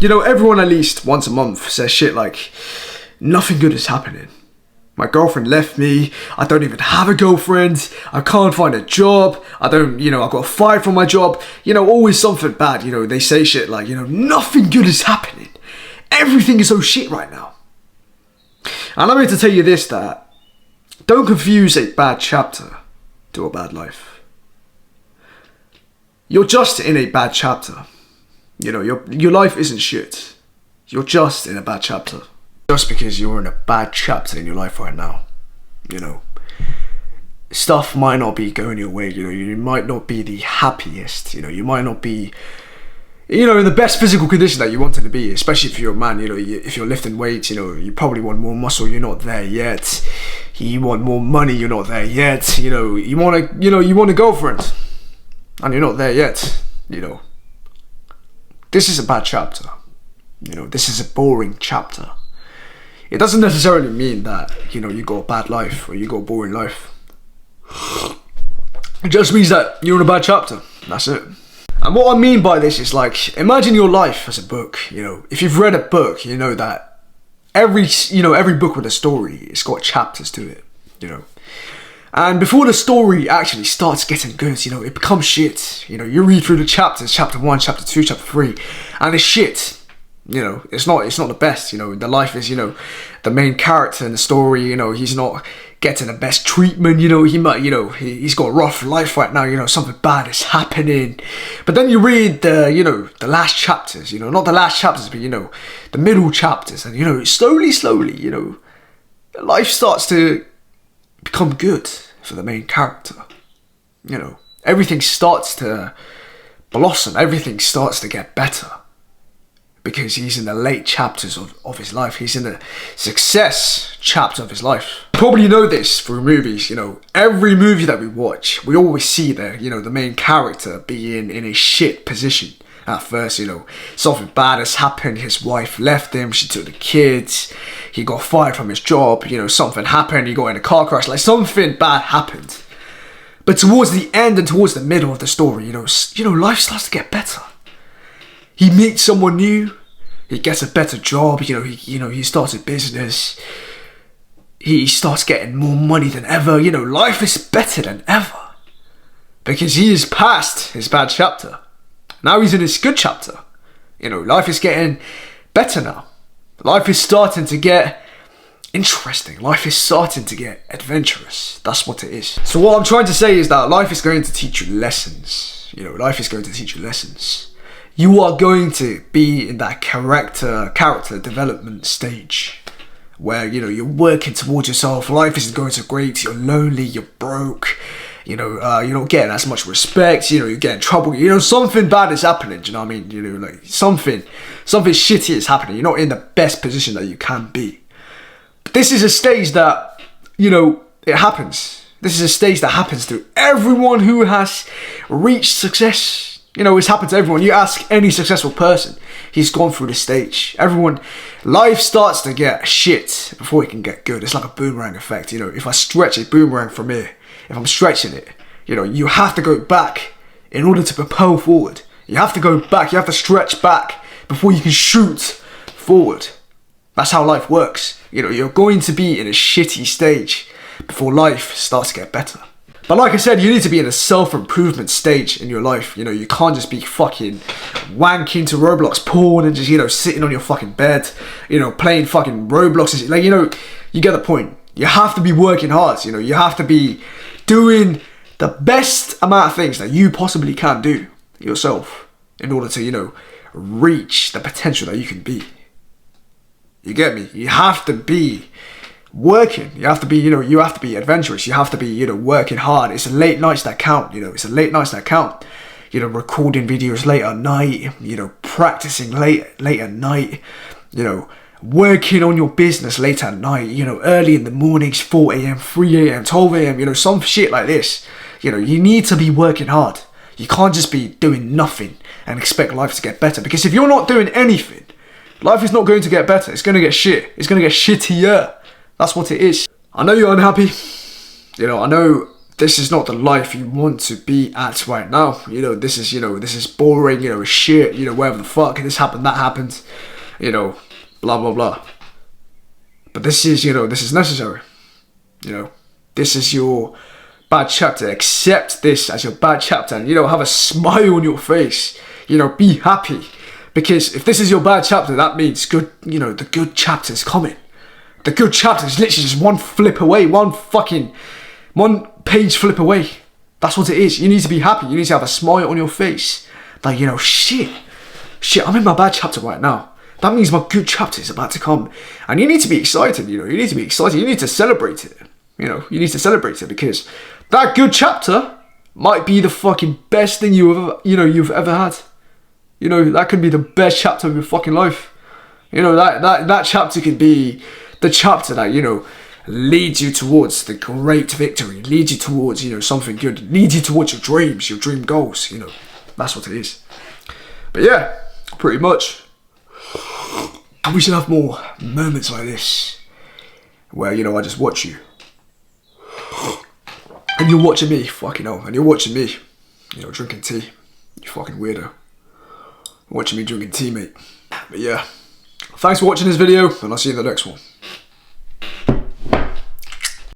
You know, everyone at least once a month says shit like, nothing good is happening. My girlfriend left me, I don't even have a girlfriend, I can't find a job, I got fired from my job, always something bad, they say shit like, nothing good is happening. Everything is so shit right now. And I'm here to tell you this, that don't confuse a bad chapter to a bad life. You're just in a bad chapter. Your life isn't shit. You're just in a bad chapter. Just because you're in a bad chapter in your life right now, stuff might not be going your way, you might not be the happiest, you might not be, in the best physical condition that you wanted to be, especially if you're a man, if you're lifting weights, you probably want more muscle, you're not there yet. You want more money, you're not there yet. You want a girlfriend, and you're not there yet, This is a bad chapter, this is a boring chapter. It doesn't necessarily mean that, you got a bad life or you got a boring life. It just means that you're in a bad chapter. That's it. And what I mean by this is like, imagine your life as a book. If you've read a book, you know that every book with a story, it's got chapters to it, And before the story actually starts getting good, it becomes shit. You read through the chapters, chapter 1, chapter 2, chapter 3, and it's shit. It's not the best, the life is, the main character in the story, he's not getting the best treatment, he's got a rough life right now, something bad is happening. But then you read the last chapters, not the last chapters, but, the middle chapters, and, slowly, life starts to become good for the main character. Everything starts to blossom, everything starts to get better. Because he's in the late chapters of his life. He's in the success chapter of his life. Probably know this through movies, every movie that we watch, we always see the main character being in a shit position. At first, something bad has happened, his wife left him, she took the kids, he got fired from his job, something happened, he got in a car crash, like something bad happened. But towards the end and towards the middle of the story, life starts to get better. He meets someone new, he gets a better job, he starts a business, he starts getting more money than ever, life is better than ever. Because he is past his bad chapter. Now he's in his good chapter. Life is getting better now. Life is starting to get interesting. Life is starting to get adventurous. That's what it is. So what I'm trying to say is that life is going to teach you lessons. Life is going to teach you lessons. You are going to be in that character development stage where, you're working towards yourself. Life isn't going so great. You're lonely. You're broke. You're not getting as much respect. You get in trouble. Something bad is happening. Do you know what I mean? Like something shitty is happening. You're not in the best position that you can be. But this is a stage that, it happens. This is a stage that happens to everyone who has reached success. It's happened to everyone. You ask any successful person, he's gone through this stage. Life starts to get shit before it can get good. It's like a boomerang effect. If I stretch a boomerang from here, if I'm stretching it, you have to go back in order to propel forward. You have to go back, you have to stretch back before you can shoot forward. That's how life works. You're going to be in a shitty stage before life starts to get better. But like I said, you need to be in a self-improvement stage in your life. You can't just be fucking wanking to Roblox porn and just, sitting on your fucking bed, playing fucking Roblox. Like, you get the point. You have to be working hard, you have to be doing the best amount of things that you possibly can do yourself in order to, reach the potential that you can be. You get me? You have to be working. You have to be, you have to be adventurous. You have to be, working hard. It's the late nights that count, it's the late nights that count. Recording videos late at night, practicing late at night, working on your business late at night, early in the mornings, 4 a.m, 3 a.m, 12 a.m, some shit like this. You need to be working hard. You can't just be doing nothing and expect life to get better. Because if you're not doing anything, life is not going to get better. It's going to get shit. It's going to get shittier. That's what it is. I know you're unhappy. I know this is not the life you want to be at right now. You know, this is boring, you know, shit, you know, whatever the fuck, this happened, that happened, you know, blah, blah, blah. But this is, you know, this is necessary. You know, this is your bad chapter. Accept this as your bad chapter and, you know, have a smile on your face. You know, be happy. Because if this is your bad chapter, that means good, you know, the good chapter is coming. The good chapter is literally just one flip away, one page flip away. That's what it is. You need to be happy. You need to have a smile on your face. Like, you know, shit, I'm in my bad chapter right now. That means my good chapter is about to come. And you need to be excited, you know, you need to be excited. You need to celebrate it. You know, you need to celebrate it because that good chapter might be the fucking best thing you've ever had. You know, that could be the best chapter of your fucking life. You know, that chapter could be the chapter that, you know, leads you towards the great victory, leads you towards, you know, something good, leads you towards your dreams, your dream goals, you know. That's what it is. But yeah, pretty much. We should have more moments like this where, you know, I just watch you. And you're watching me, fucking hell. And you're watching me, you know, drinking tea. You fucking weirdo. Watching me drinking tea, mate. But yeah, thanks for watching this video, and I'll see you in the next one.